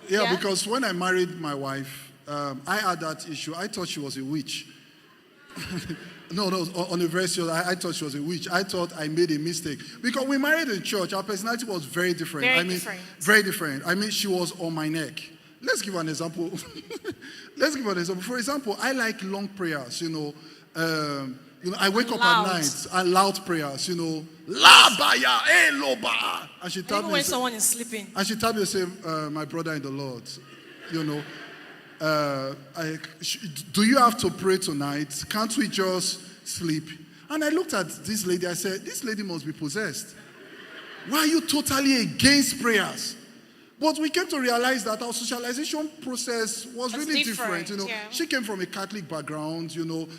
Yeah, because when I married my wife, I had that issue. I thought she was a witch. No, on a very serious, I thought she was a witch. I thought I made a mistake. Because we married in church, our personality was very different. Very different. I mean, she was on my neck. Let's give an example. For example, I like long prayers, I wake up at night and loud prayers, La baya, loba. And she told me, when someone is sleeping. And she told me to say, my brother in the Lord, do you have to pray tonight? Can't we just sleep? And I looked at this lady, I said, this lady must be possessed. Why are you totally against prayers? But we came to realize that our socialization process was really different. She came from a Catholic background,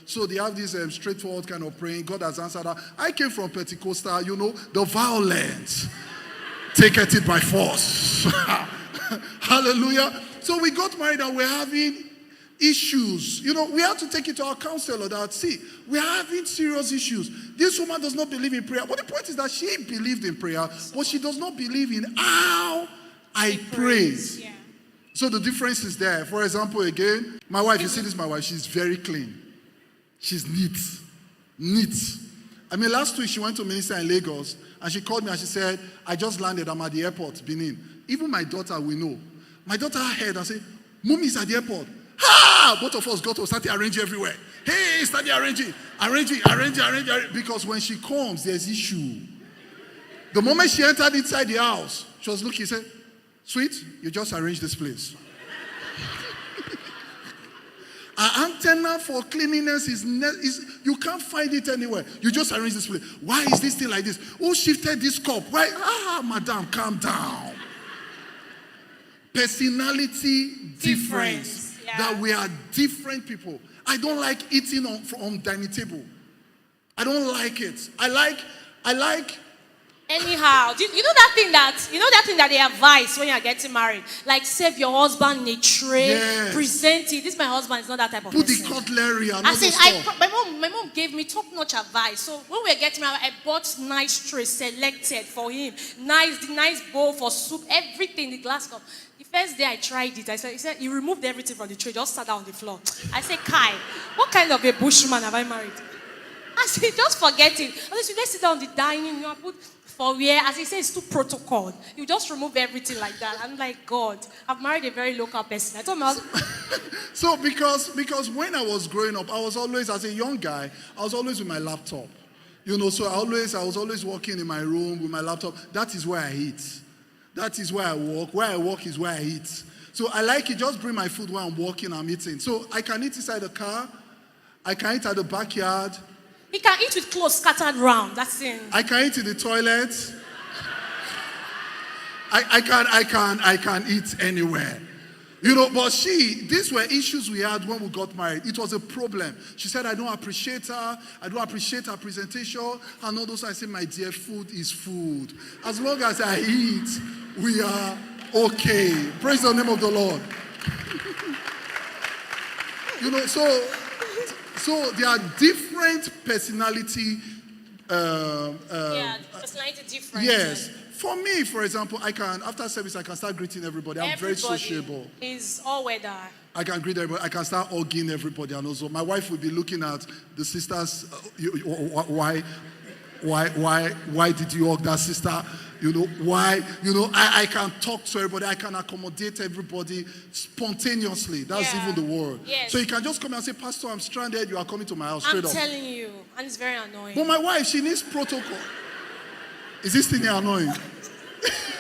so they have this straightforward kind of praying. God has answered her. I came from Pentecostal, the violence. Take it by force. Hallelujah. So we got married and we're having issues. We have to take it to our counselor that, see, we're having serious issues. This woman does not believe in prayer. But the point is that she believed in prayer, but she does not believe in how I pray. Yeah. So the difference is there. For example, again, my wife, you see this, my wife, she's very clean. She's neat. I mean, last week she went to minister in Lagos and she called me and she said, I just landed, I'm at the airport, Benin. Even my daughter will know. My daughter heard and said, Mommy's at the airport. Both of us got to start arranging everywhere. Hey, start arranging. Because when she comes, there's issue. The moment she entered inside the house, she was looking, she said, sweet, you just arrange this place. Our antenna for cleanliness is you can't find it anywhere. You just arrange this place. Why is this thing like this? Who shifted this cup? Why? Madam, calm down. Personality difference. Yeah. That we are different people. I don't like eating on dining table. I don't like it. I like anyhow. You know that thing that they advise when you're getting married? Like, save your husband in a tray, present it. This my husband is not that type of person. Put the cutlery and all this stuff. My mom gave me top-notch advice. So when we were getting married, I bought nice tray selected for him. Nice bowl for soup, everything, the glass cup. The first day I tried it, he said, he removed everything from the tray, just sat down on the floor. I said, Kai, what kind of a bushman have I married? I said, just forget it. I said, let's sit down on the dining, put for where, as he says, it's too protocol. You just remove everything like that. I'm like, God, I've married a very local person. I told him So because when I was growing up, I was always, as a young guy, I was always with my laptop. So I was always working in my room with my laptop. That is where I eat. That is where I work. Where I work is where I eat. So I like it. Just bring my food while I'm walking, I'm eating. So I can eat inside the car. I can eat at the backyard. He can eat with clothes scattered around. That's it. I can eat in the toilet. I can eat anywhere. But these were issues we had when we got married. It was a problem. She said, I don't appreciate her. I don't appreciate her presentation. And all those, I said, my dear, food is food. As long as I eat, we are okay. Praise the name of the Lord. So there are different personality. Personality difference. Yes. For me, for example, after service, I can start greeting everybody. I'm very sociable. Is all weather. I can greet everybody. I can start hugging everybody. And also, my wife will be looking at the sisters. Why did you hug that sister? Why? I can talk to everybody. I can accommodate everybody spontaneously. That's even the word. Yes. So you can just come and say, Pastor, I'm stranded. You are coming to my house straight up. I'm telling you. And it's very annoying. But my wife, she needs protocol. Is this thing annoying?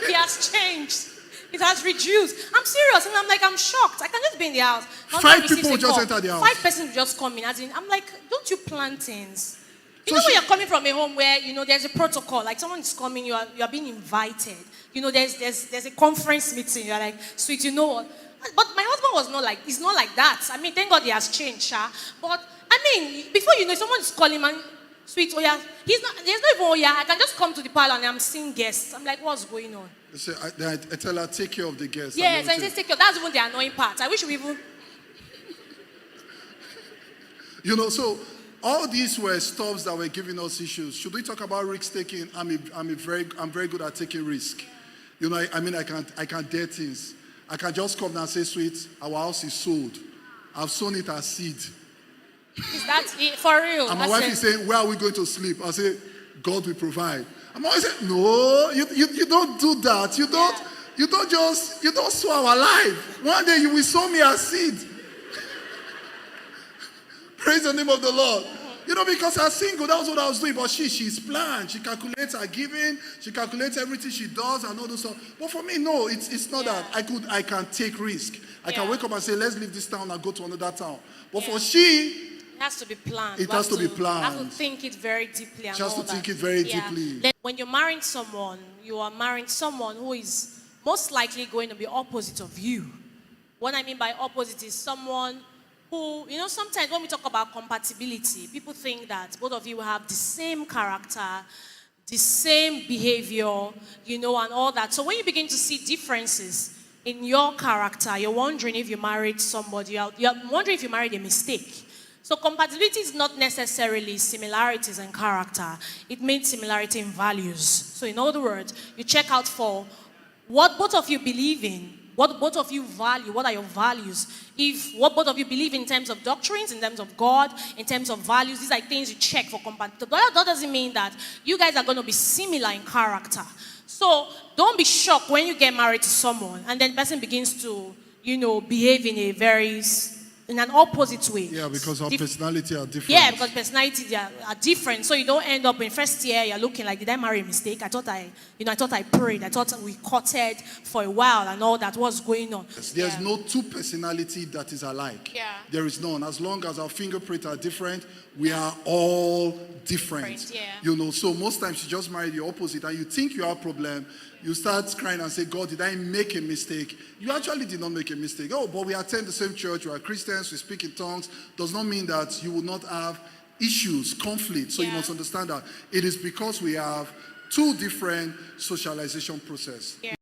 He has changed. It has reduced. I'm serious. And I'm shocked. I can just be in the house. 5 people just enter the house. 5 persons just come in. I'm like, don't you plan things? When you're coming from a home where, there's a protocol. Like someone is coming, you are being invited. There's a conference meeting. You're like, sweet, you know what? But my husband was not like, he's not like that. I mean, thank God he has changed, But, before someone is calling and, sweet, there's not even I can just come to the parlor and I'm seeing guests. I'm like, what's going on? So I tell her, take care of the guests. Yes, I say take care. That's even the annoying part. I wish we even... So all these were stuffs that were giving us issues. Should we talk about risk taking? I'm very good at taking risk. I can dare things. I can just come and say, sweet, our house is sold. I've sown it as seed. Is that it? For real? And my wife is saying, where are we going to sleep? I say, God will provide. I'm always saying, no, you don't do that. You don't sow our life. One day you will sow me as seed. Praise the name of the Lord. You know, because I'm single, that was what I was doing. But she's planned. She calculates her giving. She calculates everything she does and all those stuff. But for me, no, it's not that. I can take risk. I can wake up and say, let's leave this town and go to another town. But for she, it has to be planned. It has to be planned. You have to think it very deeply. And she has all to think that. it very deeply. Then when you're marrying someone, you are marrying someone who is most likely going to be opposite of you. What I mean by opposite is someone who, you know, sometimes when we talk about compatibility, people think that both of you have the same character, the same behavior, you know, and all that. So when you begin to see differences in your character, you're wondering if you married somebody, you're wondering if you married a mistake. So compatibility is not necessarily similarities in character. It means similarity in values. So in other words, you check out for what both of you believe in, what both of you value, what are your values? If what both of you believe in terms of doctrines, in terms of God, in terms of values, these are things you check for compatibility. But that doesn't mean that you guys are going to be similar in character. So don't be shocked when you get married to someone and then the person begins to, you know, behave in an opposite way. Yeah, because our personality are different. Yeah, because personalities are different. So you don't end up in first year, you're looking like, did I marry a mistake? I thought I prayed. I thought we courted for a while and all that. What's going on? There's no two personality that is alike. Yeah. There is none. As long as our fingerprints are different, we are all different. Yeah. You know, so most times you just marry the opposite and you think you have a problem. You start crying and say, God, did I make a mistake? You actually did not make a mistake. Oh, but we attend the same church, we are Christians, we speak in tongues. Does not mean that you will not have issues, conflict. So you must understand that it is because we have two different socialization processes. Yeah.